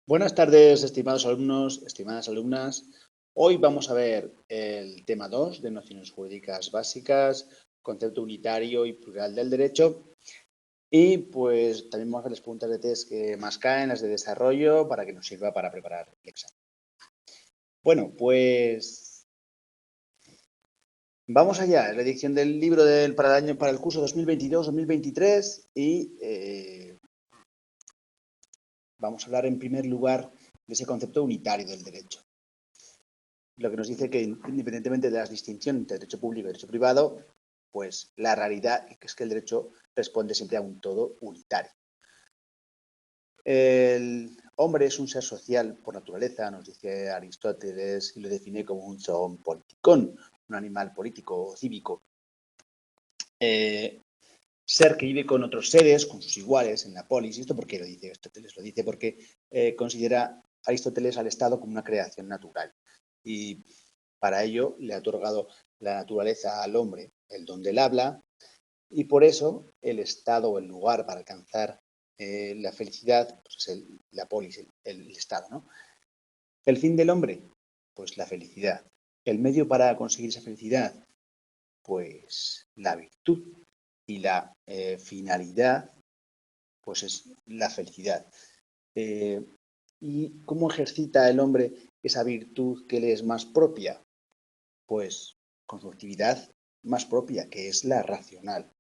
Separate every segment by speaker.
Speaker 1: Buenas tardes, estimados alumnos, estimadas alumnas. Hoy vamos a ver el tema 2 de nociones jurídicas básicas, concepto unitario y plural del derecho. Y pues también vamos a ver las preguntas de test que más caen, las de desarrollo, para que nos sirva para preparar el examen. Bueno, pues vamos allá. Es la edición del libro para el curso 2022-2023 y vamos a hablar en primer lugar de ese concepto unitario del derecho. Lo que nos dice que independientemente de las distinciones entre derecho público y derecho privado, pues la realidad es que el derecho responde siempre a un todo unitario. El hombre es un ser social por naturaleza, nos dice Aristóteles, y lo define como un zoon politikon, un animal político o cívico. Ser que vive con otros seres, con sus iguales, en la polis. ¿Y esto por qué lo dice Aristóteles? Lo dice porque considera Aristóteles al Estado como una creación natural. Y para ello le ha otorgado la naturaleza al hombre el don del habla y por eso el estado o el lugar para alcanzar la felicidad pues es la polis, el estado, ¿no? El fin del hombre, pues la felicidad. El medio para conseguir esa felicidad, pues la virtud. Y la finalidad, pues es la felicidad. ¿Y cómo ejercita el hombre esa virtud que le es más propia? Pues con su actividad más propia, que es la racional.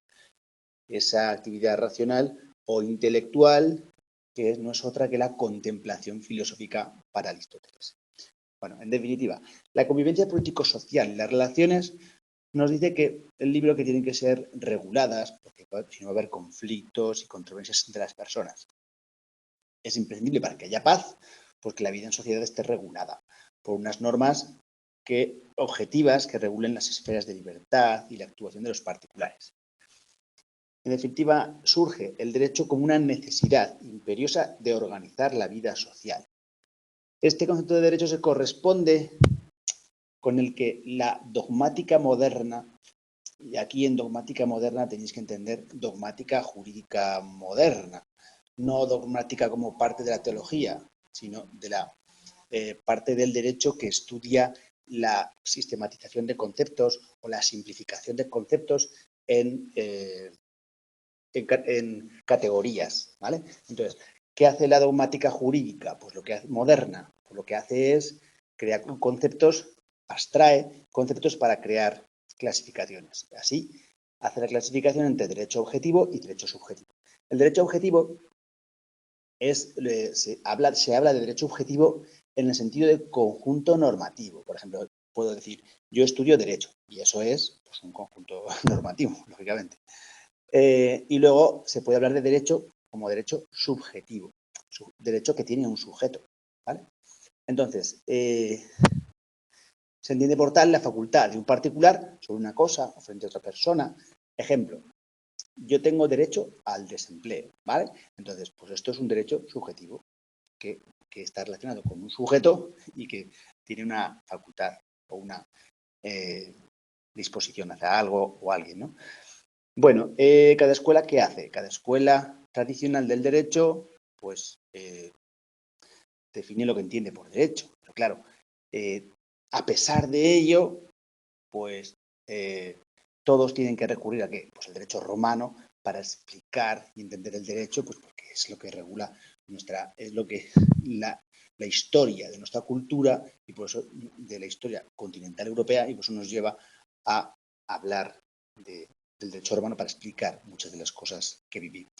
Speaker 1: Esa actividad racional o intelectual que no es otra que la contemplación filosófica para Aristóteles. Bueno, en definitiva, la convivencia político-social y las relaciones nos dice que el libro que tienen que ser reguladas, porque si no va a haber conflictos y controversias entre las personas. Es imprescindible para que haya paz, pues que la vida en sociedad esté regulada por unas normas objetivas que regulen las esferas de libertad y la actuación de los particulares. En definitiva, surge el derecho como una necesidad imperiosa de organizar la vida social. Este concepto de derecho se corresponde con el que la dogmática moderna, y aquí en dogmática moderna tenéis que entender dogmática jurídica moderna, no dogmática como parte de la teología, sino de la parte del derecho que estudia la sistematización de conceptos o la simplificación de conceptos en categorías, ¿vale? Entonces, ¿qué hace la dogmática jurídica? Pues lo que hace moderna, pues lo que hace es crear conceptos, abstrae conceptos para crear clasificaciones. Así, hace la clasificación entre derecho objetivo y derecho subjetivo. El derecho objetivo se habla de derecho objetivo en el sentido de conjunto normativo. Por ejemplo, puedo decir, yo estudio derecho, y eso es pues, un conjunto normativo, lógicamente. Y luego se puede hablar de derecho como derecho subjetivo, derecho que tiene un sujeto, ¿vale? Entonces, se entiende por tal la facultad de un particular sobre una cosa o frente a otra persona. Ejemplo, yo tengo derecho al desempleo, ¿vale? Entonces, pues esto es un derecho subjetivo que está relacionado con un sujeto y que tiene una facultad o una disposición hacia algo o alguien, ¿no? Bueno, cada escuela, ¿qué hace? Cada escuela tradicional del derecho, pues define lo que entiende por derecho. Pero claro, a pesar de ello, pues todos tienen que recurrir a ¿qué? Pues el derecho romano para explicar y entender el derecho, pues porque es lo que regula la historia de nuestra cultura y por eso de la historia continental europea y por eso nos lleva a hablar del derecho romano para explicar muchas de las cosas que vivimos.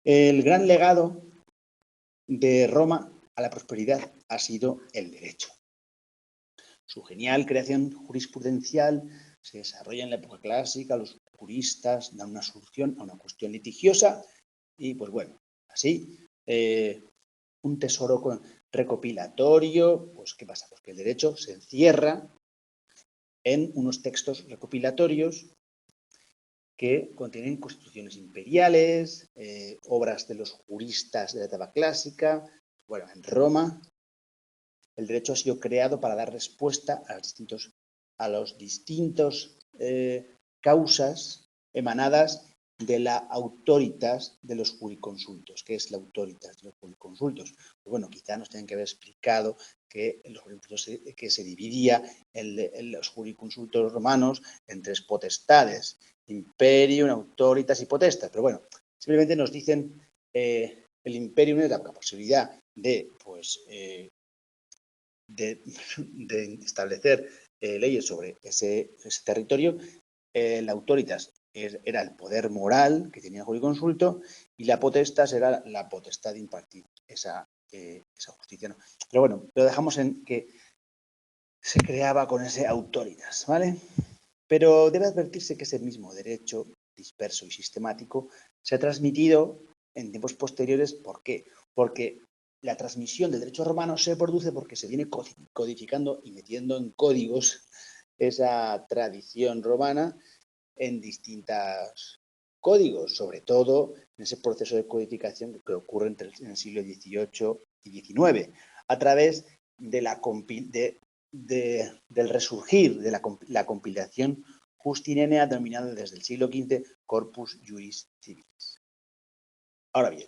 Speaker 1: El gran legado de Roma a la prosperidad ha sido el derecho. Su genial creación jurisprudencial se desarrolla en la época clásica, los juristas dan una solución a una cuestión litigiosa y pues bueno, así un tesoro recopilatorio, pues ¿qué pasa? Pues que el derecho se encierra en unos textos recopilatorios que contienen constituciones imperiales, obras de los juristas de la etapa clásica. Bueno, en Roma el derecho ha sido creado para dar respuesta a los distintos causas emanadas de la autoritas de los jurisconsultos. ¿Qué es la autoritas de los jurisconsultos? Pues bueno, quizá nos tienen que haber explicado que los jurisconsultos que se dividía en los jurisconsultos romanos en tres potestades: imperium, autoritas y potestas. Pero bueno, simplemente nos dicen el imperium es la posibilidad de, pues, de establecer leyes sobre ese territorio. La autoritas era el poder moral que tenía el jurisconsulto y la potestas era la potestad de impartir esa justicia, ¿no? Pero bueno, lo dejamos en que se creaba con ese autoritas, ¿vale? Pero debe advertirse que ese mismo derecho disperso y sistemático se ha transmitido en tiempos posteriores. ¿Por qué? Porque la transmisión del derecho romano se produce porque se viene codificando y metiendo en códigos esa tradición romana en distintos códigos, sobre todo en ese proceso de codificación que ocurre en el siglo XVIII y XIX, a través de del resurgir de la compilación justiniana denominada desde el siglo XV Corpus Juris Civilis. Ahora bien,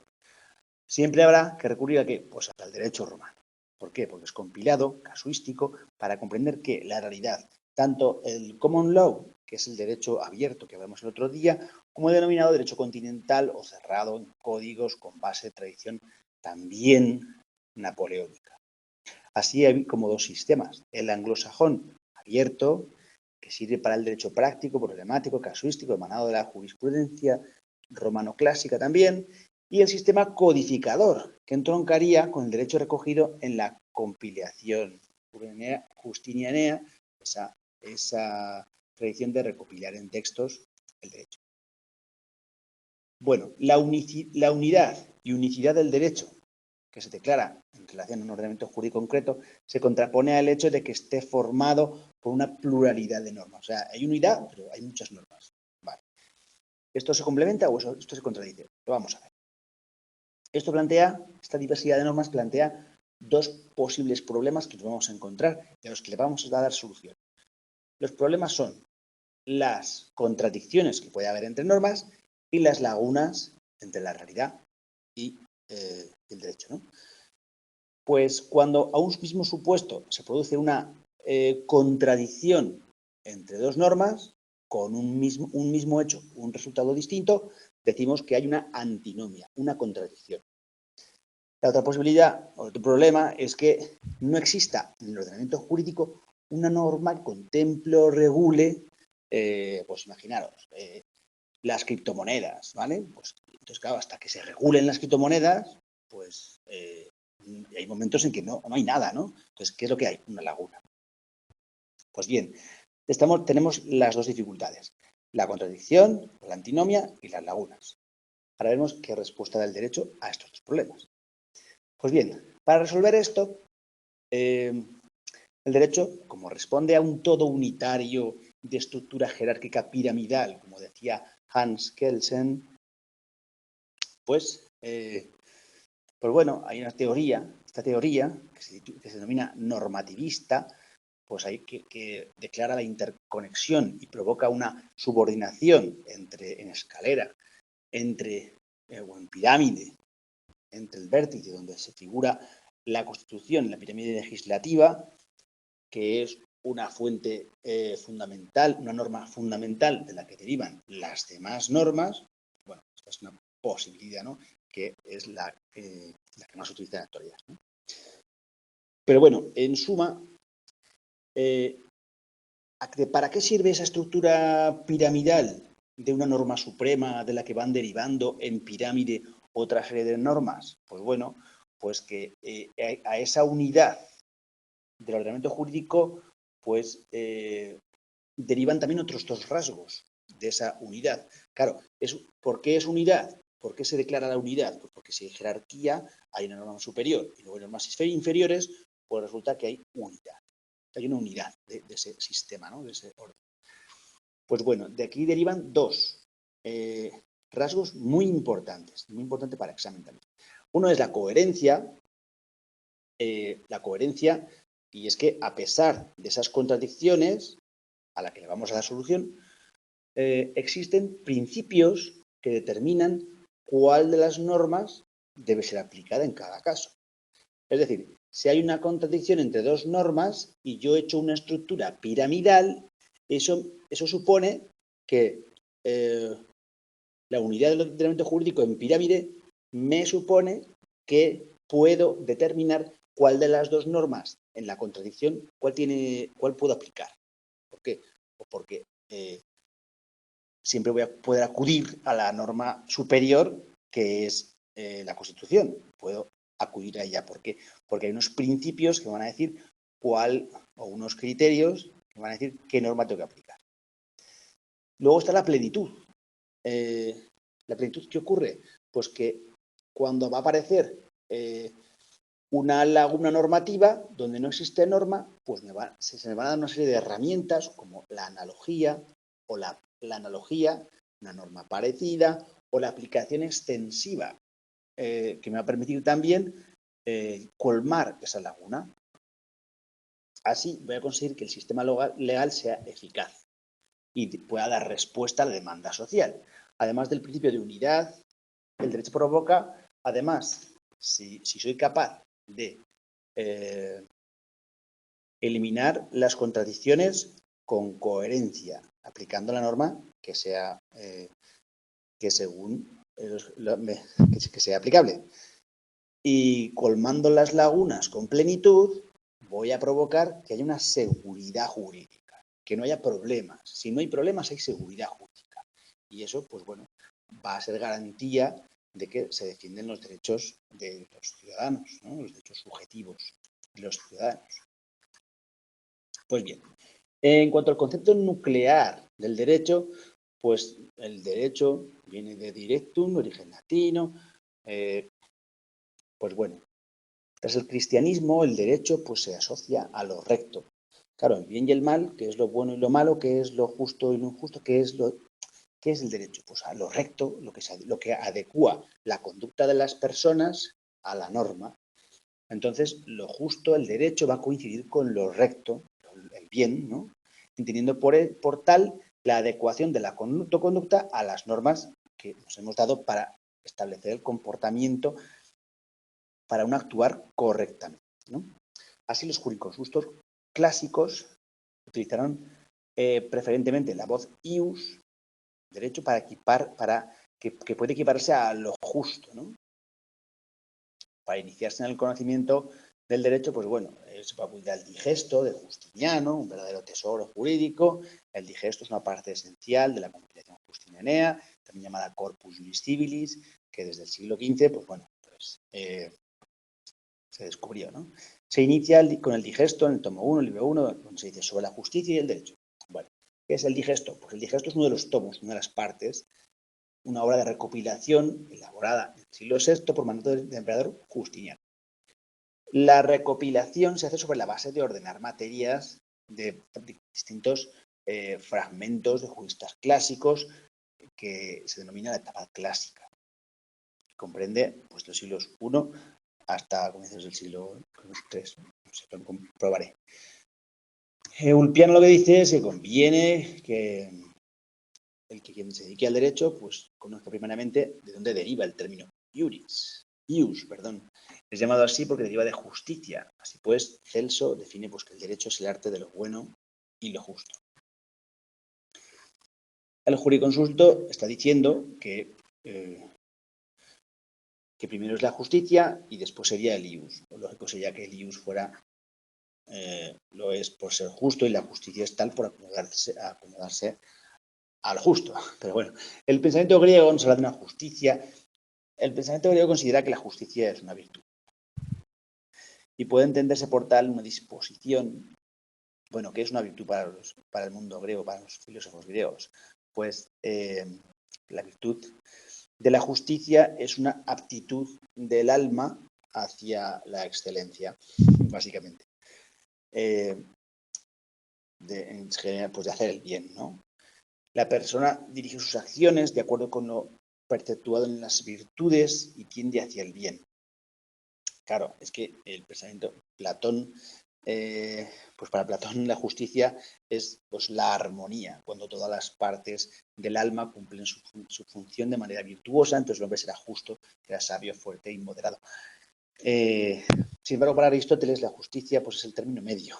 Speaker 1: siempre habrá que recurrir ¿a qué? Pues al derecho romano. ¿Por qué? Porque es compilado, casuístico, para comprender que la realidad, tanto el common law, que es el derecho abierto que hablamos el otro día, como el denominado derecho continental o cerrado en códigos con base de tradición también napoleónica. Así hay como dos sistemas: el anglosajón abierto, que sirve para el derecho práctico, problemático, casuístico, emanado de la jurisprudencia romano-clásica también, y el sistema codificador, que entroncaría con el derecho recogido en la compilación justiniana, esa tradición de recopilar en textos el derecho. Bueno, la unidad y unicidad del derecho que se declara en relación a un ordenamiento jurídico concreto se contrapone al hecho de que esté formado por una pluralidad de normas. O sea, hay unidad, pero hay muchas normas. Vale. ¿Esto se complementa o esto se contradice? Lo vamos a ver. Esta diversidad de normas plantea dos posibles problemas que nos vamos a encontrar y a los que le vamos a dar solución. Los problemas son las contradicciones que puede haber entre normas y las lagunas entre la realidad y el derecho, ¿no? Pues cuando a un mismo supuesto se produce una contradicción entre dos normas, con un mismo hecho, un resultado distinto, decimos que hay una antinomia, una contradicción. La otra posibilidad, o otro problema, es que no exista en el ordenamiento jurídico una norma que contemple o regule, pues imaginaros, las criptomonedas, ¿vale? Pues entonces, claro, hasta que se regulen las criptomonedas, pues hay momentos en que no hay nada, ¿no? Entonces, ¿qué es lo que hay? Una laguna. Pues bien, tenemos las dos dificultades: la contradicción, la antinomia y las lagunas. Ahora vemos qué respuesta da el derecho a estos dos problemas. Pues bien, para resolver esto, el derecho, como responde a un todo unitario de estructura jerárquica piramidal, como decía Hans Kelsen, pues bueno, hay una teoría, esta teoría, que se denomina normativista, pues hay que declara la interconexión y provoca una subordinación en escalera, o en pirámide, entre el vértice donde se figura la Constitución, la pirámide legislativa, que es una fuente fundamental, una norma fundamental de la que derivan las demás normas. Bueno, esta es una posibilidad, ¿no?, que es la que más se utiliza en la actualidad, ¿no? Pero bueno, en suma, ¿para qué sirve esa estructura piramidal de una norma suprema de la que van derivando en pirámide otra serie de normas? Pues bueno, pues que a esa unidad del ordenamiento jurídico, pues derivan también otros dos rasgos de esa unidad. Claro, ¿por qué es unidad? ¿Por qué se declara la unidad? Pues porque si hay jerarquía, hay una norma superior y luego hay normas inferiores, pues resulta que hay unidad. Hay una unidad de ese sistema, ¿no?, de ese orden. Pues bueno, de aquí derivan dos rasgos muy importantes para examen también. Uno es la coherencia, y es que a pesar de esas contradicciones a la que le vamos a dar solución, existen principios que determinan cuál de las normas debe ser aplicada en cada caso. Es decir, si hay una contradicción entre dos normas y yo he hecho una estructura piramidal, eso supone que la unidad del ordenamiento jurídico en pirámide me supone que puedo determinar cuál de las dos normas en la contradicción, cuál puedo aplicar. ¿Por qué? Pues porque siempre voy a poder acudir a la norma superior, que es la Constitución. Puedo acudir a ella. ¿Por qué? Porque hay unos principios que van a decir o unos criterios que van a decir qué norma tengo que aplicar. Luego está la plenitud. ¿La plenitud qué ocurre? Pues que cuando va a aparecer una laguna normativa donde no existe norma, pues se me van a dar una serie de herramientas como la analogía o la analogía, una norma parecida o la aplicación extensiva que me va a permitir también colmar esa laguna. Así voy a conseguir que el sistema legal sea eficaz y pueda dar respuesta a la demanda social. Además del principio de unidad, el derecho provoca, además, si soy capaz de eliminar las contradicciones con coherencia, aplicando la norma que sea que sea aplicable. Y colmando las lagunas con plenitud, voy a provocar que haya una seguridad jurídica, que no haya problemas. Si no hay problemas, hay seguridad jurídica. Y eso, pues bueno, va a ser garantía de que se defienden los derechos de los ciudadanos, ¿no? Los derechos subjetivos de los ciudadanos. Pues bien, en cuanto al concepto nuclear del derecho, pues el derecho viene de directum, origen latino. Pues bueno, tras el cristianismo, el derecho pues se asocia a lo recto. Claro, el bien y el mal, que es lo bueno y lo malo, que es lo justo y lo injusto, ¿qué es el derecho? Pues a lo recto, lo que adecua la conducta de las personas a la norma. Entonces, lo justo, el derecho, va a coincidir con lo recto, el bien, ¿no? Entendiendo por tal la adecuación de la conducta a las normas que nos hemos dado para establecer el comportamiento para un actuar correctamente, ¿no? Así, los jurisconsultos clásicos utilizaron preferentemente la voz ius, derecho, para que puede equiparse a lo justo, ¿no? Para iniciarse en el conocimiento del derecho, pues bueno, se puede acudir al digesto de Justiniano, un verdadero tesoro jurídico. El digesto es una parte esencial de la compilación justinianea, también llamada Corpus Juris Civilis, que desde el siglo XV, pues bueno, se descubrió, ¿no? Se inicia con el digesto en el tomo 1, libro 1, donde se dice sobre la justicia y el derecho. Bueno, ¿qué es el digesto? Pues el digesto es uno de los tomos, una de las partes, una obra de recopilación elaborada en el siglo VI por mandato del emperador Justiniano. La recopilación se hace sobre la base de ordenar materias de distintos fragmentos de juristas clásicos que se denomina la etapa clásica. Comprende pues, los siglos I hasta comienzos del siglo III. No sé, lo comprobaré. Ulpiano lo que dice es que conviene que quien se dedique al derecho pues conozca primeramente de dónde deriva el término ius. Es llamado así porque deriva de justicia. Así pues, Celso define pues, que el derecho es el arte de lo bueno y lo justo. El jurisconsulto está diciendo que primero es la justicia y después sería el ius. Lo lógico sería que el ius fuera, lo es por ser justo y la justicia es tal por acomodarse al justo. Pero bueno, el pensamiento griego nos habla de una justicia. El pensamiento griego considera que la justicia es una virtud. Y puede entenderse por tal una disposición, bueno, que es una virtud para el mundo griego, para los filósofos griegos. Pues la virtud de la justicia es una aptitud del alma hacia la excelencia, básicamente. En general, pues de hacer el bien, ¿no? La persona dirige sus acciones de acuerdo con lo perceptuado en las virtudes y tiende hacia el bien. Claro, es que el pensamiento, Platón pues para Platón la justicia es pues la armonía, cuando todas las partes del alma cumplen su función de manera virtuosa, entonces el hombre será justo, será sabio, fuerte y moderado. Sin embargo, para Aristóteles la justicia pues es el término medio.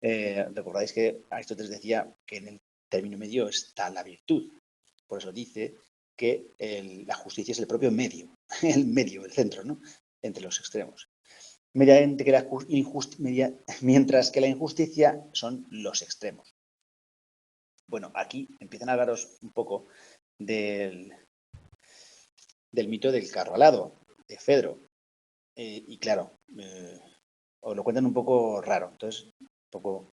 Speaker 1: Recordáis que Aristóteles decía que en el término medio está la virtud. Por eso dice que la justicia es el propio medio, el centro, ¿no? Entre los extremos. Mientras que la injusticia son los extremos. Bueno, aquí empiezan a hablaros un poco del mito del carro alado, de Fedro. Y claro, os lo cuentan un poco raro, entonces un poco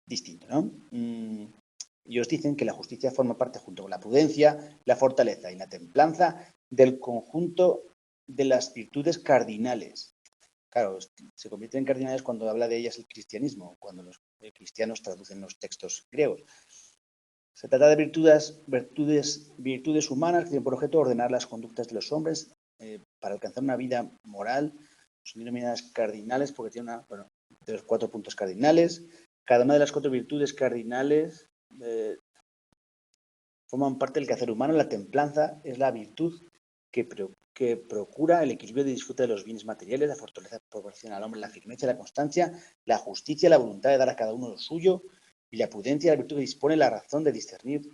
Speaker 1: distinto, ¿no? Y os dicen que la justicia forma parte, junto con la prudencia, la fortaleza y la templanza, del conjunto de las virtudes cardinales. Claro, se convierten en cardinales cuando habla de ellas el cristianismo, cuando los cristianos traducen los textos griegos. Se trata de virtudes humanas que tienen por objeto ordenar las conductas de los hombres para alcanzar una vida moral. Son denominadas cardinales porque tienen de los 4 puntos cardinales. Cada una de las 4 virtudes cardinales forman parte del quehacer humano. La templanza es la virtud que procura el equilibrio de disfrute de los bienes materiales, la fortaleza proporciona al hombre la firmeza y la constancia, la justicia, la voluntad de dar a cada uno lo suyo, y la prudencia, la virtud que dispone la razón de discernir.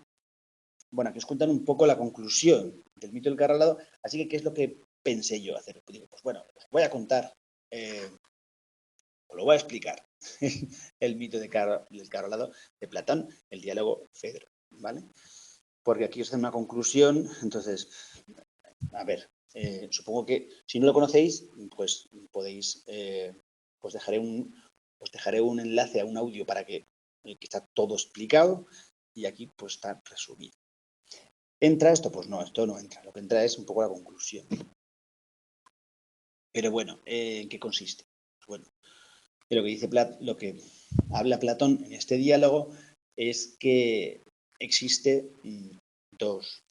Speaker 1: Bueno, aquí os cuentan un poco la conclusión del mito del carro alado, así que ¿qué es lo que pensé yo hacer? Pues bueno, os voy a contar, os lo voy a explicar, el mito del carro alado de Platón, el diálogo Fedro, ¿vale? Porque aquí os hacen una conclusión, entonces, a ver, supongo que si no lo conocéis, pues podéis, os dejaré un enlace a un audio para que está todo explicado y aquí pues está resumido. ¿Entra esto? Pues no, esto no entra. Lo que entra es un poco la conclusión. Pero bueno, ¿en qué consiste? Pues bueno, lo que habla Platón en este diálogo es que existe dos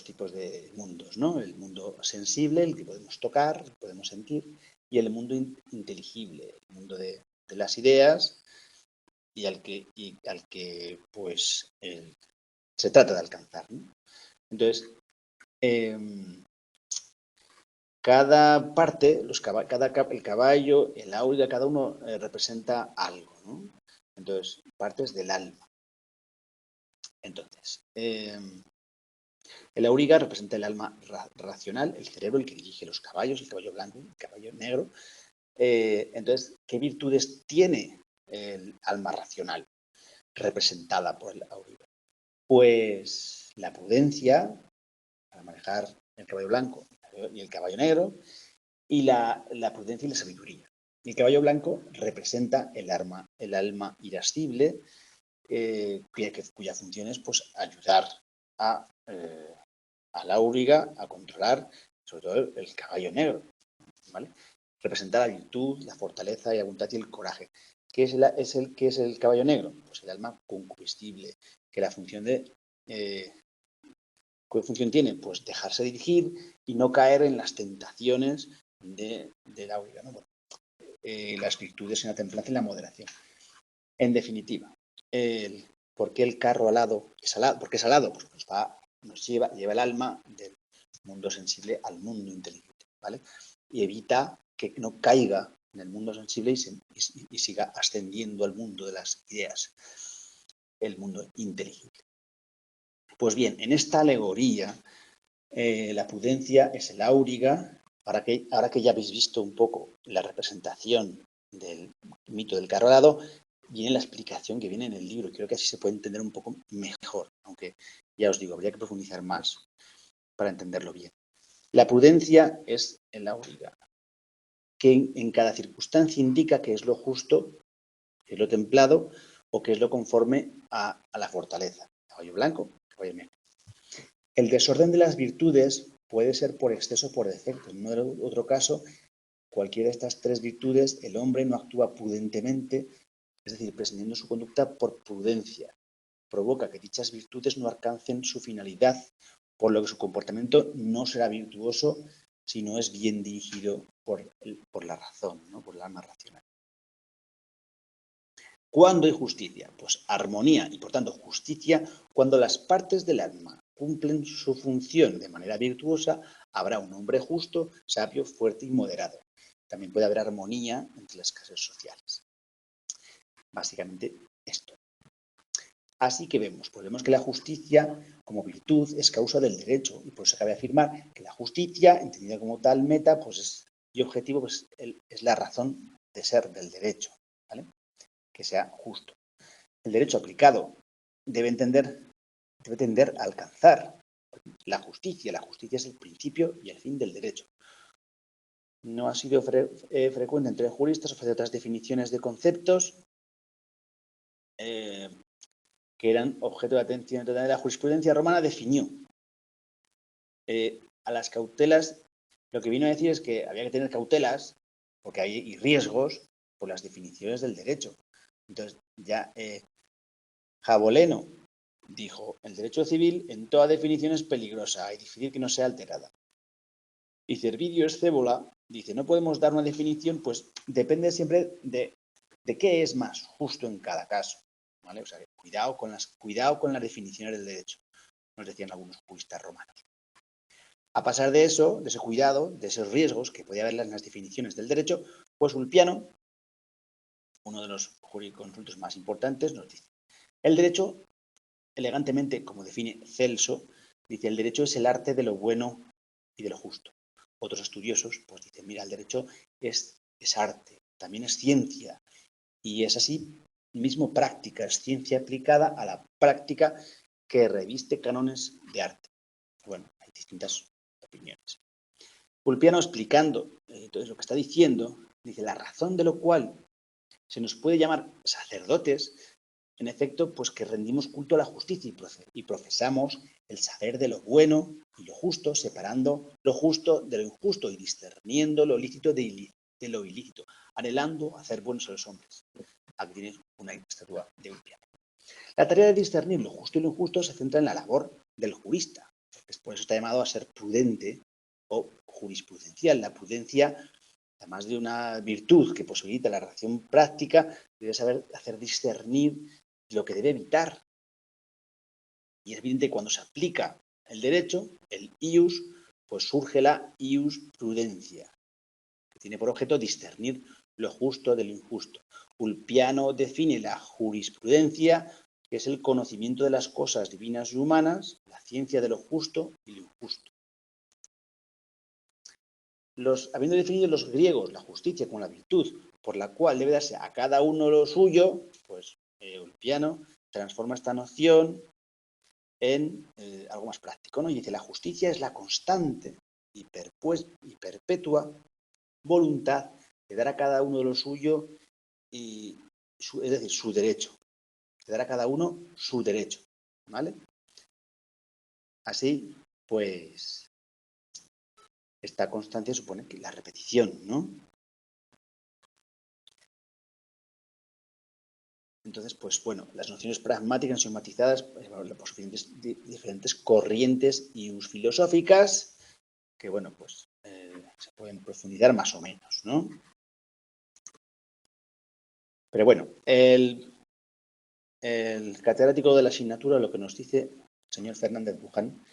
Speaker 1: tipos de mundos, ¿no? El mundo sensible, el que podemos tocar, el que podemos sentir, y el mundo inteligible, el mundo de las ideas y al que pues se trata de alcanzar, ¿no? Entonces, cada parte, el caballo, el auriga, cada uno representa algo, ¿no? Entonces, partes del alma. Entonces, el auriga representa el alma racional, el cerebro, el que dirige los caballos, el caballo blanco, el caballo negro. Entonces, ¿qué virtudes tiene el alma racional representada por el auriga? Pues la prudencia, para manejar el caballo blanco y el caballo negro, y la prudencia y la sabiduría. El caballo blanco representa el alma irascible, cuya función es pues, ayudar al auriga a controlar, sobre todo el caballo negro, ¿vale? Representa la virtud, la fortaleza y la voluntad y el coraje. ¿Qué es el caballo negro? Pues el alma concupiscible, que la función de ¿qué función tiene? Pues dejarse dirigir y no caer en las tentaciones de la auriga, ¿no? Bueno, las virtudes en la templanza y la moderación. En definitiva, ¿por qué el carro alado es alado? ¿Por qué es alado? Pues nos lleva el alma del mundo sensible al mundo inteligible, ¿vale? Y evita que no caiga en el mundo sensible y siga ascendiendo al mundo de las ideas, el mundo inteligible. Pues bien, en esta alegoría, la prudencia es el auriga. Ahora que ya habéis visto un poco la representación del mito del carro alado, viene la explicación que viene en el libro. Creo que así se puede entender un poco mejor, aunque ya os digo, habría que profundizar más para entenderlo bien. La prudencia es el auriga, que en cada circunstancia indica que es lo justo, que es lo templado o que es lo conforme a la fortaleza. Caballo blanco, caballo negro. El desorden de las virtudes puede ser por exceso o por defecto. En otro caso, cualquiera de estas 3 virtudes, el hombre no actúa prudentemente, es decir, prescindiendo su conducta por prudencia. Provoca que dichas virtudes no alcancen su finalidad, por lo que su comportamiento no será virtuoso si no es bien dirigido por la razón, ¿no? Por el alma racional. ¿Cuándo hay justicia? Pues armonía y por tanto justicia cuando las partes del alma cumplen su función de manera virtuosa, habrá un hombre justo, sabio, fuerte y moderado. También puede haber armonía entre las clases sociales. Básicamente esto. Así que vemos que la justicia como virtud es causa del derecho y por eso cabe afirmar que la justicia, entendida como tal meta, y objetivo, es la razón de ser del derecho, ¿vale? Que sea justo. El derecho aplicado debe tender a alcanzar la justicia. La justicia es el principio y el fin del derecho. No ha sido frecuente entre juristas ofrecer otras definiciones de conceptos que eran objeto de atención. La jurisprudencia romana definió a las cautelas, lo que vino a decir es que había que tener cautelas porque hay riesgos por las definiciones del derecho. Entonces, ya Jaboleno dijo, el derecho civil en toda definición es peligrosa y difícil que no sea alterada. Y Servidio Escévola dice, no podemos dar una definición, pues depende siempre de qué es más justo en cada caso. ¿Vale? O sea, cuidado con las definiciones del derecho, nos decían algunos juristas romanos. A pasar de eso, de ese cuidado, de esos riesgos que podía haber en las definiciones del derecho, pues Ulpiano, uno de los jurisconsultos más importantes, nos dice, el derecho, elegantemente, como define Celso, dice, el derecho es el arte de lo bueno y de lo justo. Otros estudiosos, pues dicen, mira, el derecho es arte, también es ciencia, y es así mismo práctica, es ciencia aplicada a la práctica que reviste cánones de arte. Bueno, hay distintas opiniones. Ulpiano explicando entonces lo que está diciendo, dice, la razón de lo cual se nos puede llamar sacerdotes, en efecto, pues que rendimos culto a la justicia y profesamos el saber de lo bueno y lo justo, separando lo justo de lo injusto y discerniendo lo lícito de lo ilícito, anhelando hacer buenos a los hombres. Aquí tienes una estatua de Ulpiano. La tarea de discernir lo justo y lo injusto se centra en la labor del jurista. Por eso está llamado a ser prudente o jurisprudencial. La prudencia, además de una virtud que posibilita la reacción práctica, debe saber hacer discernir lo que debe evitar. Y es evidente que cuando se aplica el derecho, el ius, pues surge la ius prudencia, que tiene por objeto discernir lo justo de lo injusto. Ulpiano define la jurisprudencia, que es el conocimiento de las cosas divinas y humanas, la ciencia de lo justo y lo injusto. Habiendo definido los griegos la justicia como la virtud por la cual debe darse a cada uno lo suyo, pues Ulpiano transforma esta noción en algo más práctico, ¿no? Y dice, la justicia es la constante y perpetua voluntad de dar a cada uno lo suyo, es decir, su derecho, de dar a cada uno su derecho, ¿vale? Así, pues, esta constancia supone que la repetición, ¿no? Entonces, pues bueno, las nociones pragmáticas son matizadas por diferentes corrientes y filosóficas que, bueno, pues se pueden profundizar más o menos, ¿no? Pero bueno, el catedrático de la asignatura lo que nos dice el señor Fernández Buján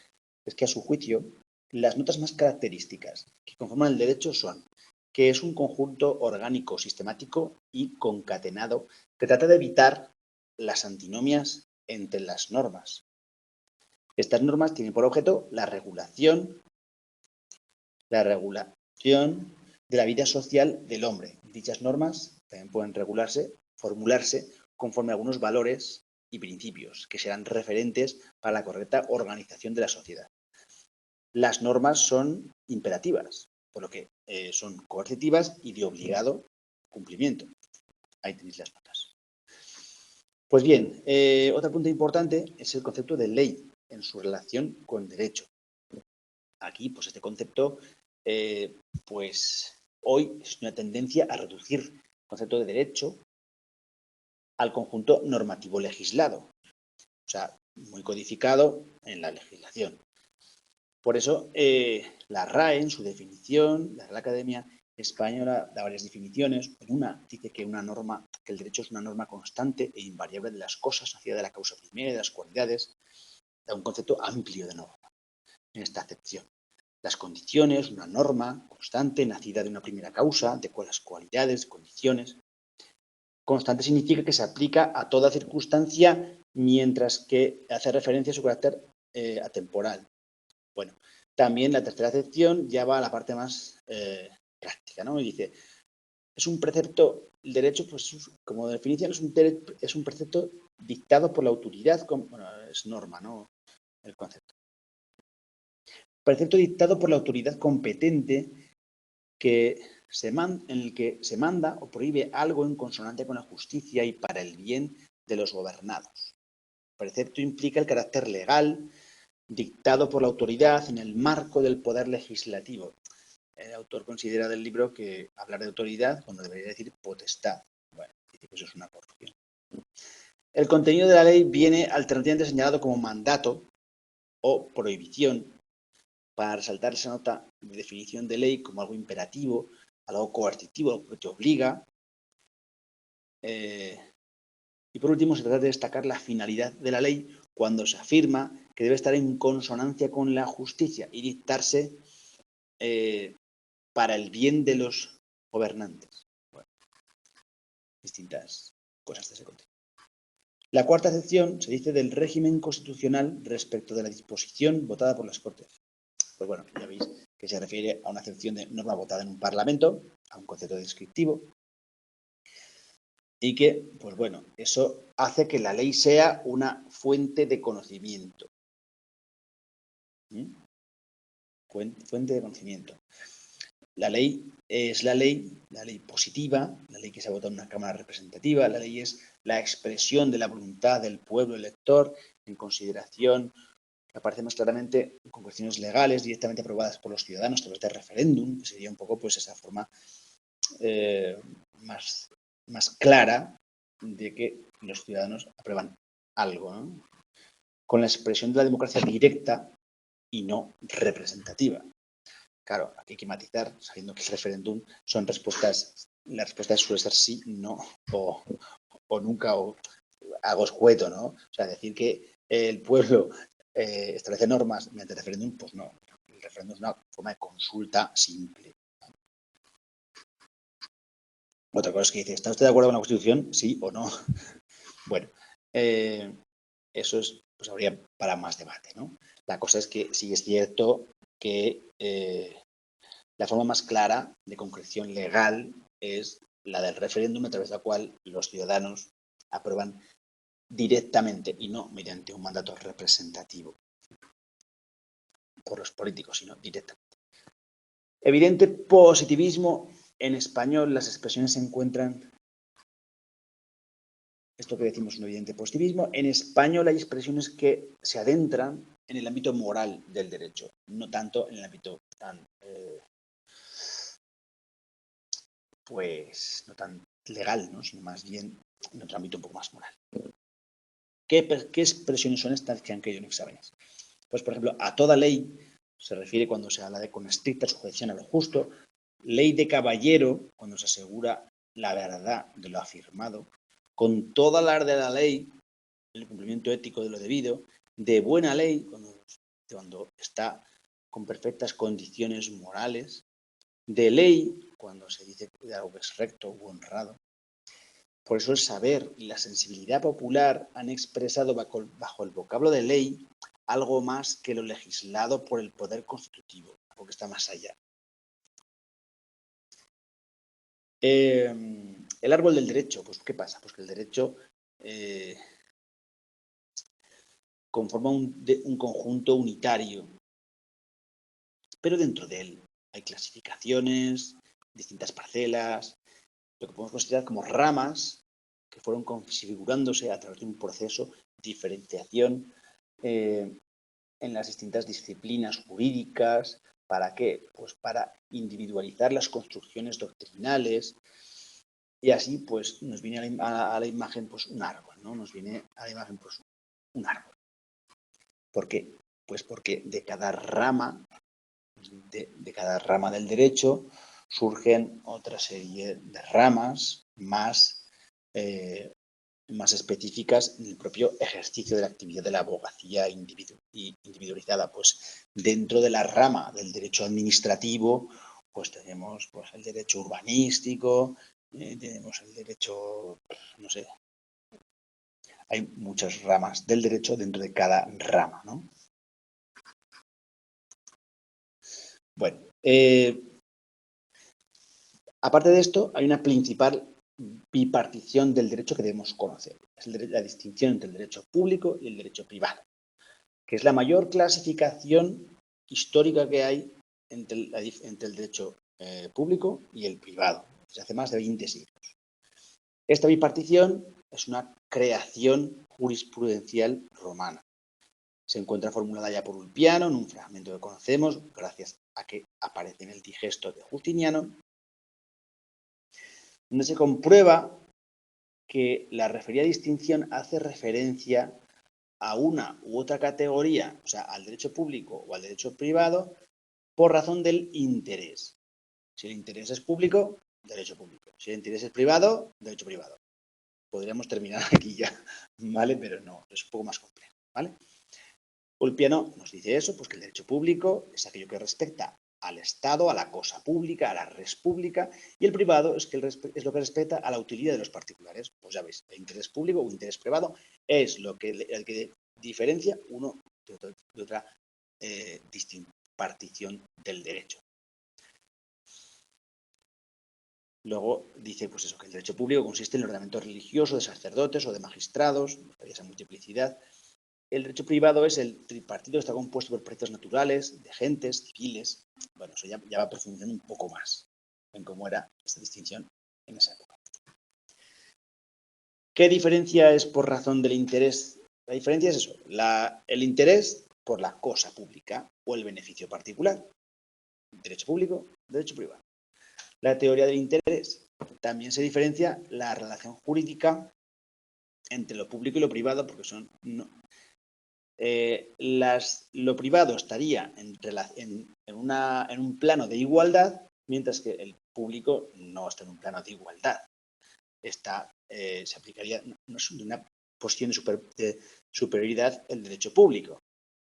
Speaker 1: es que a su juicio las notas más características que conforman el derecho son que es un conjunto orgánico, sistemático y concatenado que trata de evitar las antinomias entre las normas. Estas normas tienen por objeto la regulación de la vida social del hombre. Dichas normas también pueden formularse conforme a algunos valores y principios que serán referentes para la correcta organización de la sociedad. Las normas son imperativas, por lo que son coercitivas y de obligado cumplimiento. Ahí tenéis las notas. Pues bien, otro punto importante es el concepto de ley en su relación con derecho. Aquí, pues este concepto, pues hoy es una tendencia a reducir el concepto de derecho al conjunto normativo legislado, o sea, muy codificado en la legislación. Por eso, la RAE, en su definición, la Real Academia, española da varias definiciones. En una dice que el derecho es una norma constante e invariable de las cosas, nacida de la causa primera y de las cualidades. Da un concepto amplio de norma en esta acepción. Las condiciones, una norma constante, nacida de una primera causa, de las cualidades, condiciones. Constante significa que se aplica a toda circunstancia, mientras que hace referencia a su carácter atemporal. Bueno, también la tercera acepción ya va a la parte más práctica, ¿no? Y dice, es un precepto, el derecho, pues como definición, es un precepto dictado por la autoridad, bueno, es norma, ¿no? El concepto. Precepto dictado por la autoridad competente en el que se manda o prohíbe algo en consonancia con la justicia y para el bien de los gobernados. Precepto implica el carácter legal dictado por la autoridad en el marco del poder legislativo. El autor considera del libro que hablar de autoridad cuando debería decir potestad. Bueno, dice que eso es una corrupción. El contenido de la ley viene alternativamente señalado como mandato o prohibición para resaltar esa nota de definición de ley como algo imperativo, algo coercitivo, algo que te obliga. Y por último, se trata de destacar la finalidad de la ley cuando se afirma que debe estar en consonancia con la justicia y dictarse para el bien de los gobernantes. Bueno, distintas cosas de ese contexto. La cuarta acepción se dice del régimen constitucional respecto de la disposición votada por las Cortes. Pues bueno, ya veis que se refiere a una acepción de norma votada en un parlamento, a un concepto descriptivo, y que, pues bueno, eso hace que la ley sea una fuente de conocimiento. Fuente de conocimiento. La ley es la ley positiva, la ley que se ha votado en una Cámara representativa, la ley es la expresión de la voluntad del pueblo elector en consideración que aparece más claramente con cuestiones legales directamente aprobadas por los ciudadanos a través de referéndum, que sería un poco pues esa forma más clara de que los ciudadanos aprueban algo, ¿no? Con la expresión de la democracia directa y no representativa. Claro, aquí hay que matizar, sabiendo que el referéndum son respuestas, la respuesta suele ser sí, no, o nunca, o algo escueto, ¿no? O sea, decir que el pueblo establece normas mediante el referéndum, pues no. El referéndum es una forma de consulta simple. Otra cosa es que dice, ¿está usted de acuerdo con la Constitución? Sí o no. Bueno, eso es, pues habría para más debate, ¿no? La cosa es que sí es cierto que la forma más clara de concreción legal es la del referéndum, a través de la cual los ciudadanos aprueban directamente y no mediante un mandato representativo por los políticos, sino directamente. Evidente positivismo. En español las expresiones se encuentran, esto que decimos un evidente positivismo, en español hay expresiones que se adentran en el ámbito moral del derecho, no tanto en el ámbito tan pues no tan legal, ¿no? Sino más bien en otro ámbito un poco más moral. ¿Qué expresiones son estas que han caído en exámenes? Pues, por ejemplo, a toda ley se refiere cuando se habla de con estricta sujeción a lo justo, ley de caballero cuando se asegura la verdad de lo afirmado, con toda la de la ley, el cumplimiento ético de lo debido, de buena ley cuando está con perfectas condiciones morales, de ley cuando se dice de algo que es recto u honrado. Por eso el saber y la sensibilidad popular han expresado bajo el vocablo de ley algo más que lo legislado por el poder constitutivo, algo que está más allá. El árbol del derecho, pues ¿qué pasa? Pues que el derecho conforma un conjunto unitario, pero dentro de él hay clasificaciones, distintas parcelas, lo que podemos considerar como ramas que fueron configurándose a través de un proceso de diferenciación en las distintas disciplinas jurídicas. ¿Para qué? Pues para individualizar las construcciones doctrinales y así pues nos viene a la imagen pues un árbol, ¿no? Nos viene a la imagen pues un árbol. ¿Por qué? Pues porque de cada rama del derecho surgen otra serie de ramas más específicas en el propio ejercicio de la actividad de la abogacía individualizada. Pues dentro de la rama del derecho administrativo, pues tenemos pues, el derecho urbanístico, tenemos el derecho, no sé, hay muchas ramas del derecho dentro de cada rama, ¿no? Bueno, aparte de esto, hay una principal bipartición del derecho que debemos conocer. Es la distinción entre el derecho público y el derecho privado, que es la mayor clasificación histórica que hay entre el derecho público y el privado, desde hace más de 20 siglos. Esta bipartición es una creación jurisprudencial romana. Se encuentra formulada ya por Ulpiano en un fragmento que conocemos, gracias a que aparece en el Digesto de Justiniano, donde se comprueba que la referida distinción hace referencia a una u otra categoría, o sea, al derecho público o al derecho privado, por razón del interés. Si el interés es público, derecho público. Si el interés es privado, derecho privado. Podríamos terminar aquí ya, ¿vale? Pero no, es un poco más complejo, ¿vale? Ulpiano nos dice eso, pues que el derecho público es aquello que respecta al Estado, a la cosa pública, a la res pública, y el privado es lo que respecta a la utilidad de los particulares. Pues ya veis, el interés público o interés privado es el que diferencia uno de otra distinta partición del derecho. Luego dice pues eso, que el derecho público consiste en el ordenamiento religioso de sacerdotes o de magistrados, esa multiplicidad. El derecho privado es el tripartito que está compuesto por precios naturales, de gentes, civiles. Bueno, eso ya va profundizando un poco más en cómo era esta distinción en esa época. ¿Qué diferencia es por razón del interés? La diferencia es eso, el interés por la cosa pública o el beneficio particular. Derecho público, derecho privado. La teoría del interés. También se diferencia la relación jurídica entre lo público y lo privado, porque son lo privado estaría en un plano de igualdad, mientras que el público no está en un plano de igualdad. Se aplicaría de una posición de superioridad el derecho público.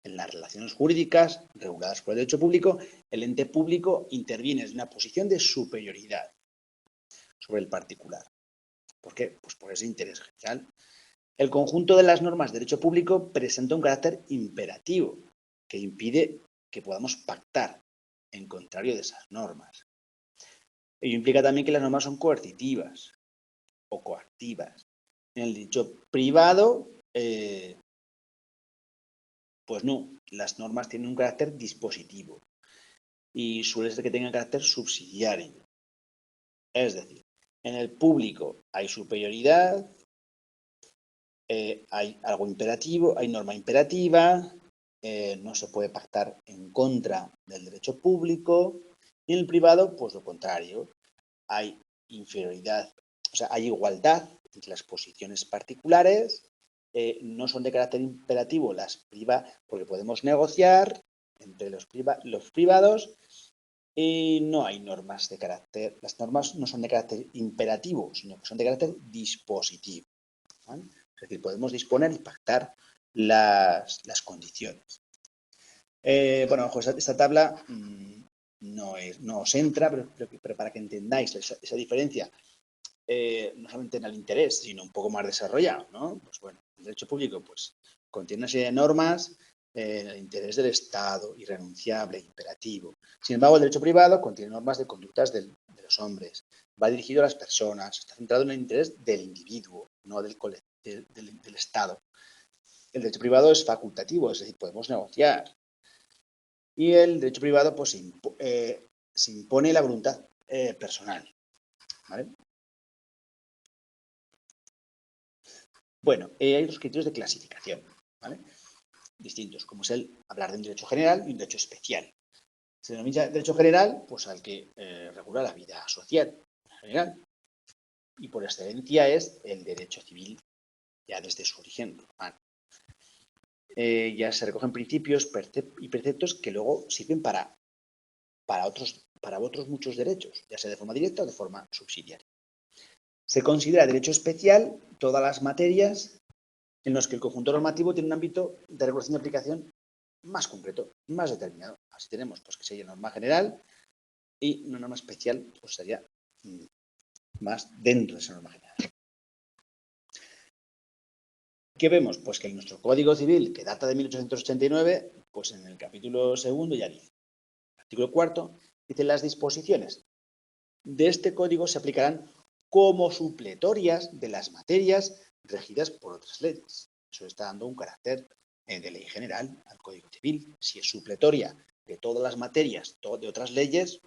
Speaker 1: En las relaciones jurídicas reguladas por el derecho público, el ente público interviene desde una posición de superioridad sobre el particular. ¿Por qué? Pues por ese interés general. El conjunto de las normas de derecho público presenta un carácter imperativo que impide que podamos pactar en contrario de esas normas. Ello implica también que las normas son coercitivas o coactivas. En el derecho privado, pues no, las normas tienen un carácter dispositivo y suele ser que tengan carácter subsidiario. Es decir, en el público hay superioridad, hay algo imperativo, hay norma imperativa, no se puede pactar en contra del derecho público, y en el privado, pues lo contrario, hay inferioridad, o sea, hay igualdad entre las posiciones particulares, no son de carácter imperativo las privadas, porque podemos negociar entre los privados, y no hay normas de carácter, las normas no son de carácter imperativo, sino que son de carácter dispositivo, ¿vale? Es decir, podemos disponer y pactar las condiciones. Bueno, bajo esta tabla no os entra, pero para que entendáis esa diferencia, no solamente en el interés, sino un poco más desarrollado, ¿no? Pues bueno, el derecho público pues, contiene una serie de normas en el interés del Estado, irrenunciable, imperativo. Sin embargo, el derecho privado contiene normas de conductas de los hombres, va dirigido a las personas, está centrado en el interés del individuo, no del Estado. El derecho privado es facultativo, es decir, podemos negociar. Y el derecho privado pues, se impone la voluntad personal, ¿vale? Bueno, hay otros criterios de clasificación, ¿vale? Distintos, como es el hablar de un derecho general y un derecho especial. Se denomina derecho general pues, al que regula la vida social en general. Y por excelencia es el derecho civil, ya desde su origen romano. Ya se recogen principios y preceptos que luego sirven para otros para otros muchos derechos, ya sea de forma directa o de forma subsidiaria. Se considera derecho especial todas las materias en las que el conjunto normativo tiene un ámbito de regulación y aplicación más concreto, más determinado. Así tenemos pues, que sería norma general y una norma especial pues, sería más dentro de esa norma general. ¿Qué vemos? Pues que en nuestro Código Civil, que data de 1889, pues en el capítulo segundo ya dice, artículo cuarto, dice las disposiciones de este código se aplicarán como supletorias de las materias regidas por otras leyes. Eso está dando un carácter de ley general al Código Civil. Si es supletoria de todas las materias de otras leyes,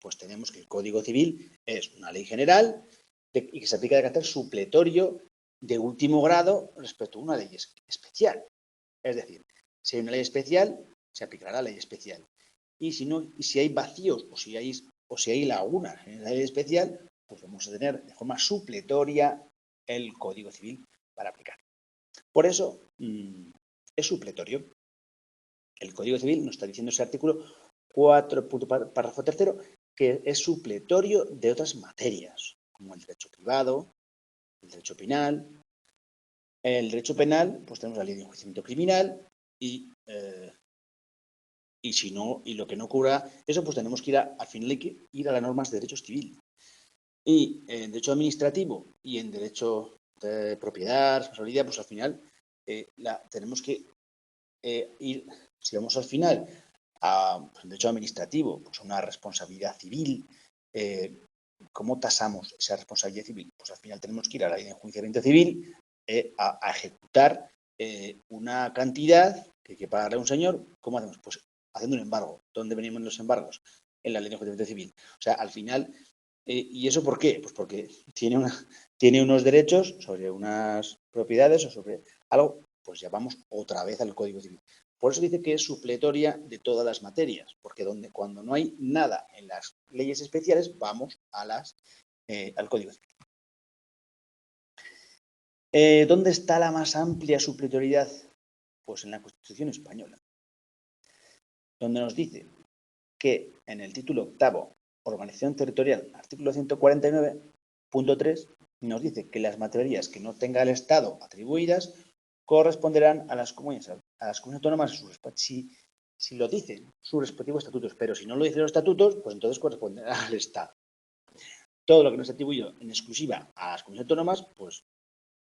Speaker 1: pues tenemos que el Código Civil es una ley general y que se aplica de carácter supletorio de último grado respecto a una ley especial. Es decir, si hay una ley especial, se aplicará la ley especial. Y si hay vacíos o si hay lagunas en la ley especial, pues vamos a tener de forma supletoria el Código Civil para aplicar. Por eso es supletorio. El Código Civil nos está diciendo ese artículo 4, párrafo tercero, que es supletorio de otras materias, como el derecho privado, el derecho penal. En el derecho penal, pues tenemos la ley de enjuiciamiento criminal y si no, y lo que no cubra eso, pues tenemos que al final hay que ir a las normas de derecho civil. Y en derecho administrativo y en derecho de propiedad, responsabilidad, pues al final tenemos que ir, si vamos al final a derecho administrativo, pues una responsabilidad civil, ¿cómo tasamos esa responsabilidad civil? Pues al final tenemos que ir a la ley de enjuiciamiento civil a ejecutar una cantidad que hay que pagarle a un señor. ¿Cómo hacemos? Pues haciendo un embargo. ¿Dónde venimos los embargos? En la ley de enjuiciamiento civil. O sea, al final, ¿y eso por qué? Pues porque tiene unos derechos sobre unas propiedades o sobre algo, pues ya vamos otra vez al Código Civil. Por eso dice que es supletoria de todas las materias, porque cuando no hay nada en las leyes especiales, vamos al Código Civil. ¿Dónde está la más amplia supletoriedad? Pues en la Constitución española, donde nos dice que en el título octavo, Organización Territorial, artículo 149.3, nos dice que las materias que no tenga el Estado atribuidas corresponderán a las comunidades autónomas si lo dicen sus respectivos estatutos, pero si no lo dicen los estatutos, pues entonces corresponderá al Estado. Todo lo que no esté atribuido en exclusiva a las comunidades autónomas, pues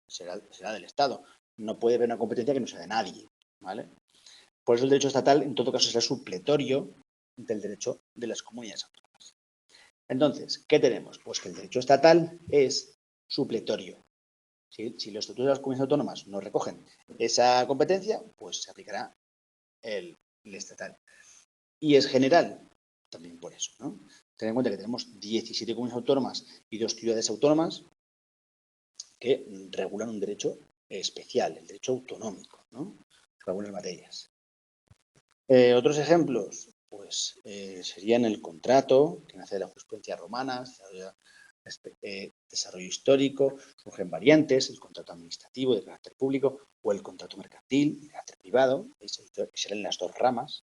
Speaker 1: será del Estado. No puede haber una competencia que no sea de nadie, ¿vale? Por eso el derecho estatal, en todo caso, será supletorio del derecho de las comunidades autónomas. Entonces, ¿qué tenemos? Pues que el derecho estatal es supletorio. Si los estatutos de las comunidades autónomas no recogen esa competencia, pues se aplicará el estatal. Y es general, también por eso, ¿no? Ten en cuenta que tenemos 17 comunidades autónomas y 2 ciudades autónomas que regulan un derecho especial, el derecho autonómico, ¿no? Sobre algunas materias. Otros ejemplos, pues serían el contrato, que nace de la jurisprudencia romana, desarrollo histórico, surgen variantes, el contrato administrativo de carácter público o el contrato mercantil de carácter privado, serán las dos ramas.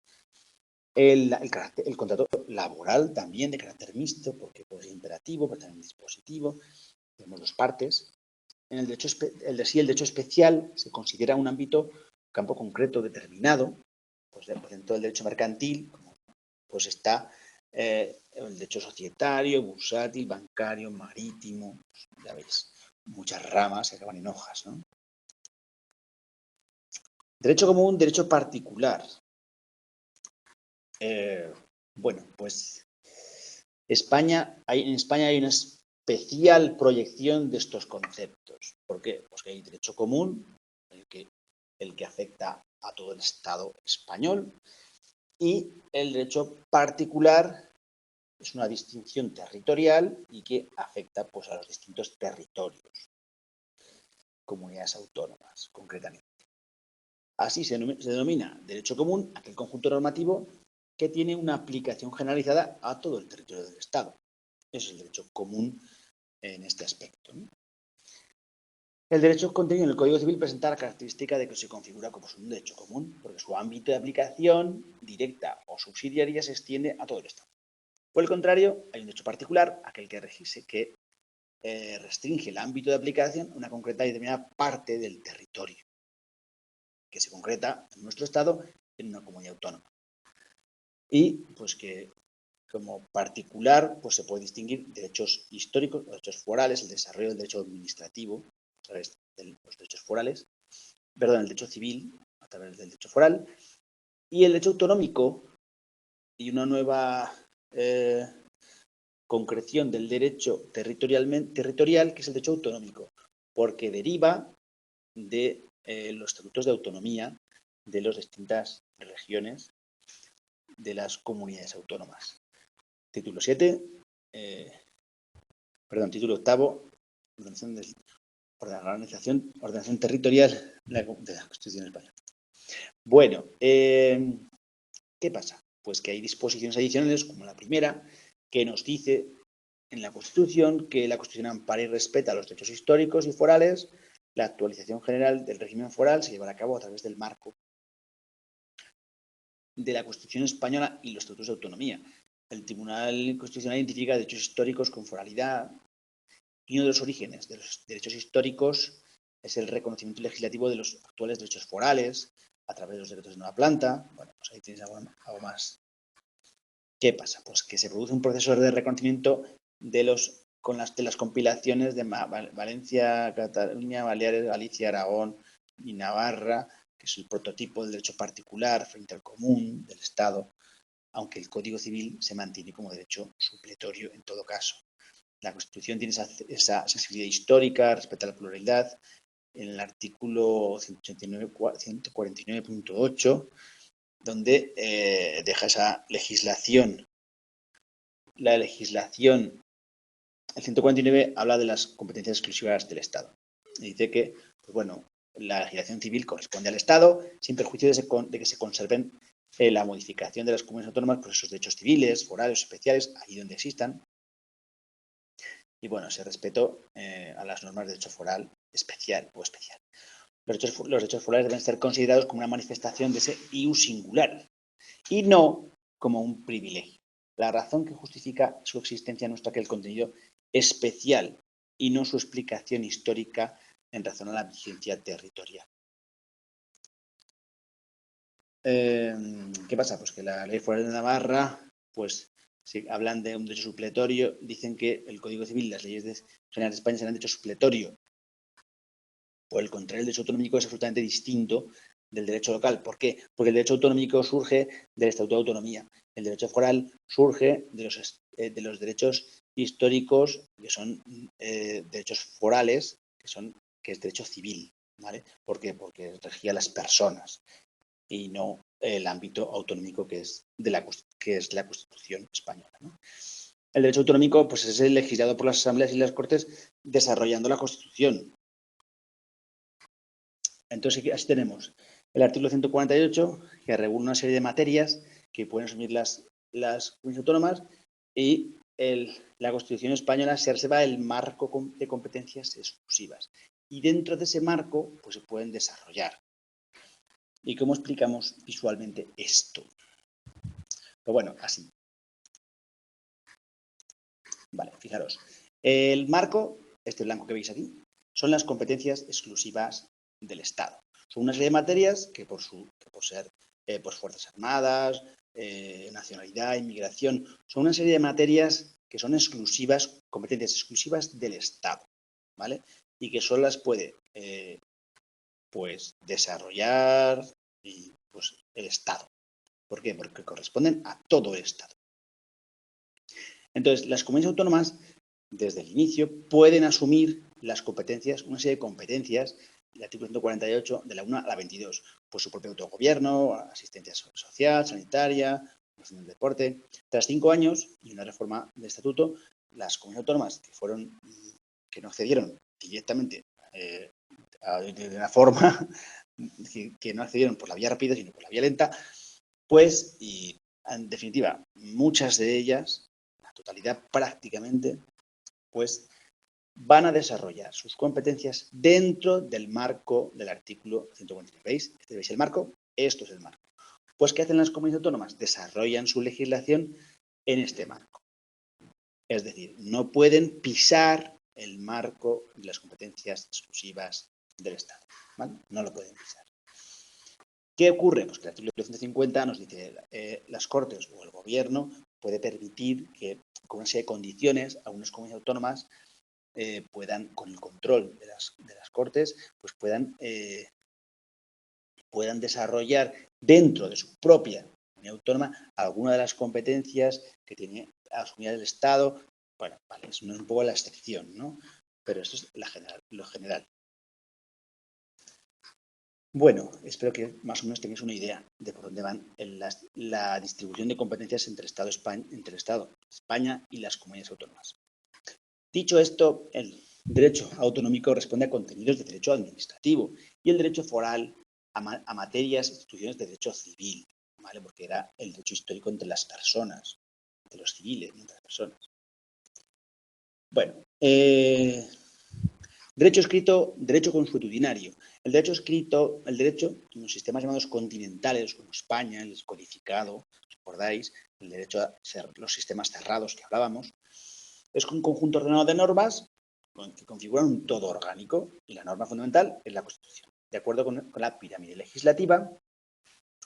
Speaker 1: El contrato laboral también de carácter mixto, porque puede ser imperativo, pero también dispositivo. Tenemos dos partes. En el derecho especial se considera un campo concreto determinado, pues dentro del derecho mercantil, pues está el derecho societario, bursátil, bancario, marítimo, pues, ya veis, muchas ramas que acaban en hojas, ¿no? Derecho común, derecho particular. Bueno, pues en España hay una especial proyección de estos conceptos. ¿Por qué? Pues que hay derecho común, el que afecta a todo el Estado español, y el derecho particular es una distinción territorial y que afecta pues, a los distintos territorios, comunidades autónomas, concretamente. Así se denomina derecho común aquel conjunto normativo que tiene una aplicación generalizada a todo el territorio del Estado. Eso es el derecho común en este aspecto, ¿no? El derecho contenido en el Código Civil presenta la característica de que se configura como un derecho común, porque su ámbito de aplicación directa o subsidiaria se extiende a todo el Estado. Por el contrario, hay un derecho particular, aquel que restringe el ámbito de aplicación a una concreta y determinada parte del territorio, que se concreta en nuestro Estado en una comunidad autónoma. Y pues que como particular pues se puede distinguir derechos históricos, derechos forales, el desarrollo del derecho administrativo a través de los derechos forales, perdón, el derecho civil a través del derecho foral y el derecho autonómico y una nueva concreción del derecho territorial, que es el derecho autonómico, porque deriva de los estatutos de autonomía de las distintas regiones de las comunidades autónomas. Título 7, título 8, ordenación territorial de la Constitución española. Bueno, ¿qué pasa? Pues que hay disposiciones adicionales, como la primera, que nos dice en la Constitución que la Constitución ampara y respeta los derechos históricos y forales. La actualización general del régimen foral se llevará a cabo a través del marco de la Constitución española y los estatutos de autonomía. El Tribunal Constitucional identifica derechos históricos con foralidad y uno de los orígenes de los derechos históricos es el reconocimiento legislativo de los actuales derechos forales a través de los decretos de nueva planta. Bueno, pues ahí tienes algo más. ¿Qué pasa? Pues que se produce un proceso de reconocimiento de las compilaciones de Valencia, Cataluña, Baleares, Galicia, Aragón y Navarra, que es el prototipo del derecho particular frente al común del Estado, aunque el Código Civil se mantiene como derecho supletorio en todo caso. La Constitución tiene esa sensibilidad histórica, respeta la pluralidad. En el artículo 149.8, donde deja esa legislación. La legislación, el 149 habla de las competencias exclusivas del Estado. Y dice que, pues bueno, la legislación civil corresponde al Estado, sin perjuicio de que se conserven la modificación de las comunidades autónomas por esos derechos civiles, forales, especiales, ahí donde existan. Y bueno, ese respeto a las normas de derecho foral especial o especial. Los derechos forales deben ser considerados como una manifestación de ese ius singular y no como un privilegio. La razón que justifica su existencia no está que el contenido especial y no su explicación histórica en razón a la vigencia territorial. ¿Qué pasa? Pues que la ley foral de Navarra, pues si hablan de un derecho supletorio, dicen que el Código Civil y las leyes generales de España serán derecho supletorio. Por el contrario, el derecho autonómico es absolutamente distinto del derecho local. ¿Por qué? Porque el derecho autonómico surge del Estatuto de Autonomía. El derecho foral surge de los derechos históricos, que son derechos forales, que es derecho civil. ¿Vale? ¿Por qué? Porque regía a las personas y no el ámbito autonómico que es la Constitución española, ¿no? El derecho autonómico pues, es el legislado por las asambleas y las cortes desarrollando la Constitución. Entonces, así tenemos el artículo 148, que regula una serie de materias que pueden asumir las comunidades autónomas, y la Constitución española se reserva el marco de competencias exclusivas. Y dentro de ese marco, pues se pueden desarrollar. ¿Y cómo explicamos visualmente esto? Pues bueno, así. Vale, fijaros. El marco, este blanco que veis aquí, son las competencias exclusivas del Estado. Son una serie de materias que por ser pues Fuerzas Armadas, nacionalidad, inmigración, son una serie de materias que son exclusivas, competencias exclusivas del Estado, ¿vale? Y que solo las puede pues desarrollar y, pues, el Estado. ¿Por qué? Porque corresponden a todo el Estado. Entonces, las comunidades autónomas, desde el inicio, pueden asumir las competencias, una serie de competencias, el artículo 148, de la 1 a la 22, pues su propio autogobierno, asistencia social, sanitaria, promoción del deporte. Tras 5 años y una reforma del estatuto, las comunidades autónomas que no accedieron directamente de una forma que no accedieron por la vía rápida, sino por la vía lenta, pues, y en definitiva, muchas de ellas, la totalidad prácticamente, pues van a desarrollar sus competencias dentro del marco del artículo 149. ¿Veis? ¿Veis el marco? Esto es el marco. Pues, ¿qué hacen las comunidades autónomas? Desarrollan su legislación en este marco. Es decir, no pueden pisar el marco de las competencias exclusivas del Estado, ¿vale? No lo pueden pisar. ¿Qué ocurre? Pues que el artículo 150 nos dice las Cortes o el Gobierno puede permitir que con una serie de condiciones algunas comunidades autónomas puedan, con el control de las Cortes, pues puedan desarrollar dentro de su propia comunidad autónoma alguna de las competencias que tiene asumida el Estado. Bueno, vale, es un poco la excepción, ¿no? Pero esto es lo general. Bueno, espero que más o menos tengáis una idea de por dónde van la distribución de competencias entre España y las comunidades autónomas. Dicho esto, el derecho autonómico responde a contenidos de derecho administrativo y el derecho foral a materias e instituciones de derecho civil, ¿vale? Porque era el derecho histórico entre las personas, entre los civiles, no entre las personas. Bueno, derecho escrito, derecho consuetudinario. El derecho escrito, el derecho en los sistemas llamados continentales, como España, el codificado, ¿recordáis? El derecho a los sistemas cerrados que hablábamos, es un conjunto ordenado de normas que configuran un todo orgánico y la norma fundamental es la Constitución. De acuerdo con la pirámide legislativa,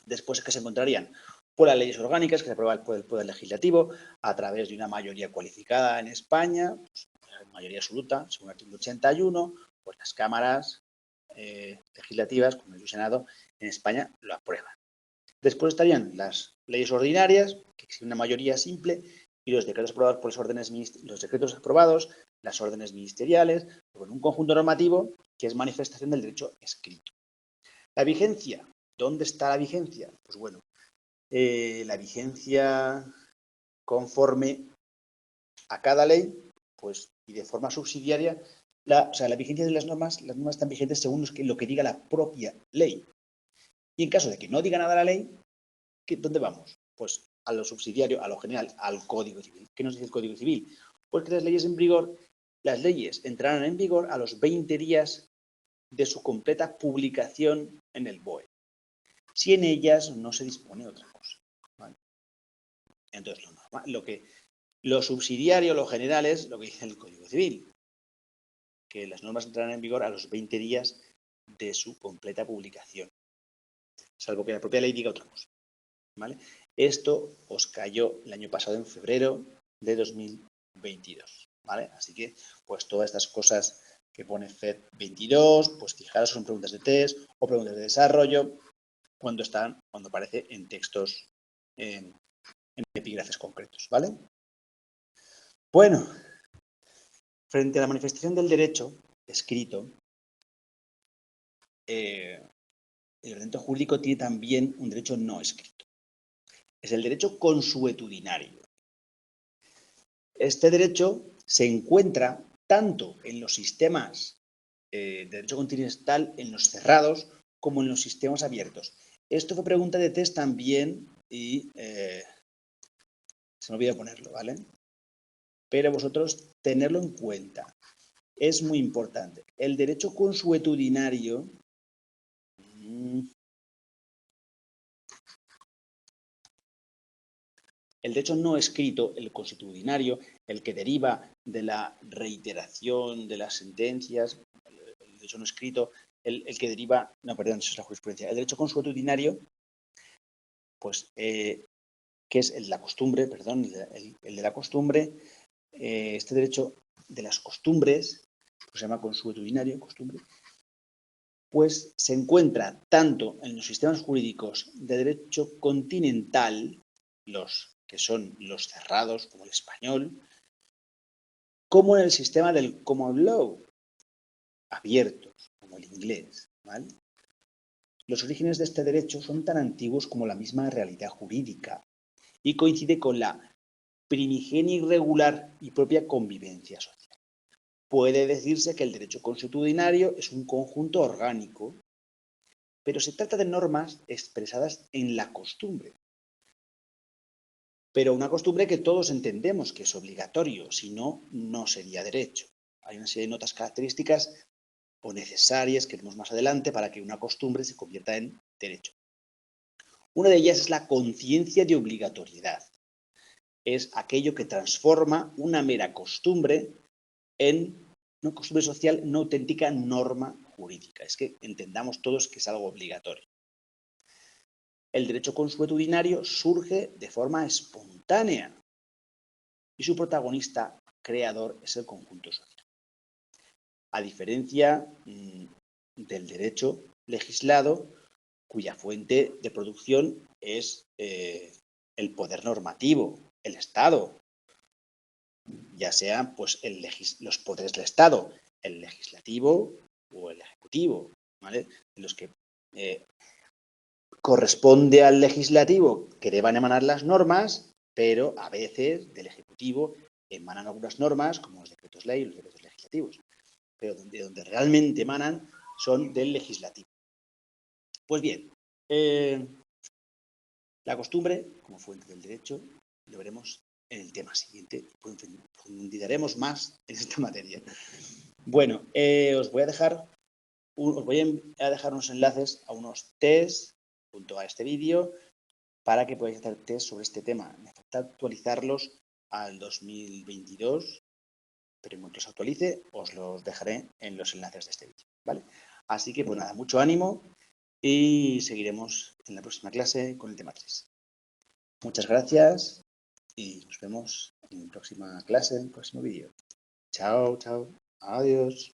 Speaker 1: después que se encontrarían por las leyes orgánicas que se aprueban por el Poder Legislativo a través de una mayoría cualificada en España, pues, mayoría absoluta, según el artículo 81, pues las cámaras legislativas, como el Senado, en España lo aprueban. Después estarían las leyes ordinarias, que exigen una mayoría simple, y los decretos aprobados por los decretos aprobados, las órdenes ministeriales, con un conjunto normativo que es manifestación del derecho escrito. La vigencia. ¿Dónde está la vigencia? Pues bueno, la vigencia conforme a cada ley, pues, y de forma subsidiaria, la vigencia de las normas están vigentes según lo que diga la propia ley. Y en caso de que no diga nada la ley, ¿dónde vamos? Pues a lo subsidiario, a lo general, al Código Civil. ¿Qué nos dice el Código Civil? Pues que las leyes entrarán en vigor a los 20 días de su completa publicación en el BOE, si en ellas no se dispone otra cosa. ¿Vale? Entonces, lo subsidiario, lo general es lo que dice el Código Civil, que las normas entrarán en vigor a los 20 días de su completa publicación, salvo que la propia ley diga otra cosa. ¿Vale? Esto os cayó el año pasado en febrero de 2022, ¿vale? Así que, pues todas estas cosas que pone FED 22, pues fijaros, son preguntas de test o preguntas de desarrollo cuando aparece en textos, en epígrafes concretos, ¿vale? Bueno, frente a la manifestación del derecho escrito, el ordenamiento jurídico tiene también un derecho no escrito. Es el derecho consuetudinario. Este derecho se encuentra tanto en los sistemas de derecho continental, en los cerrados, como en los sistemas abiertos. Esto fue pregunta de test también y se me olvidó ponerlo, ¿vale? Pero vosotros tenerlo en cuenta. Es muy importante. El derecho consuetudinario el derecho no escrito, el consuetudinario, el que deriva de la reiteración de las sentencias, el derecho no escrito, el que deriva, no, perdón, eso es la jurisprudencia, el derecho consuetudinario, pues, que es el de la costumbre, perdón, el de la costumbre, este derecho de las costumbres, pues se llama consuetudinario, costumbre, pues se encuentra tanto en los sistemas jurídicos de derecho continental, los que son los cerrados, como el español, como en el sistema del common law, abiertos, como el inglés, ¿vale? Los orígenes de este derecho son tan antiguos como la misma realidad jurídica y coincide con la primigenia irregular y propia convivencia social. Puede decirse que el derecho consuetudinario es un conjunto orgánico, pero se trata de normas expresadas en la costumbre. Pero una costumbre que todos entendemos que es obligatorio, si no, no sería derecho. Hay una serie de notas características o necesarias que vemos más adelante para que una costumbre se convierta en derecho. Una de ellas es la conciencia de obligatoriedad. es aquello que transforma una mera costumbre en una costumbre social, una auténtica norma jurídica. Es que entendamos todos que es algo obligatorio. El derecho consuetudinario surge de forma espontánea y su protagonista creador es el conjunto social. A diferencia del derecho legislado, cuya fuente de producción es el poder normativo, el Estado, ya sean pues, los poderes del Estado, el legislativo o el ejecutivo, ¿vale? Los que corresponde al legislativo que deban emanar las normas, pero a veces del ejecutivo emanan algunas normas, como los decretos ley y los decretos legislativos, pero donde realmente emanan son del legislativo. Pues bien, la costumbre como fuente del derecho lo veremos en el tema siguiente. Profundizaremos más en esta materia. Bueno, os voy a dejar unos enlaces a unos test junto a este vídeo para que podáis hacer test sobre este tema. Me falta actualizarlos al 2022, pero en cuanto se actualice os los dejaré en los enlaces de este vídeo, ¿vale? Así que, pues nada, mucho ánimo y seguiremos en la próxima clase con el tema 3. Muchas gracias y nos vemos en la próxima clase, en el próximo vídeo. Chao, chao. Adiós.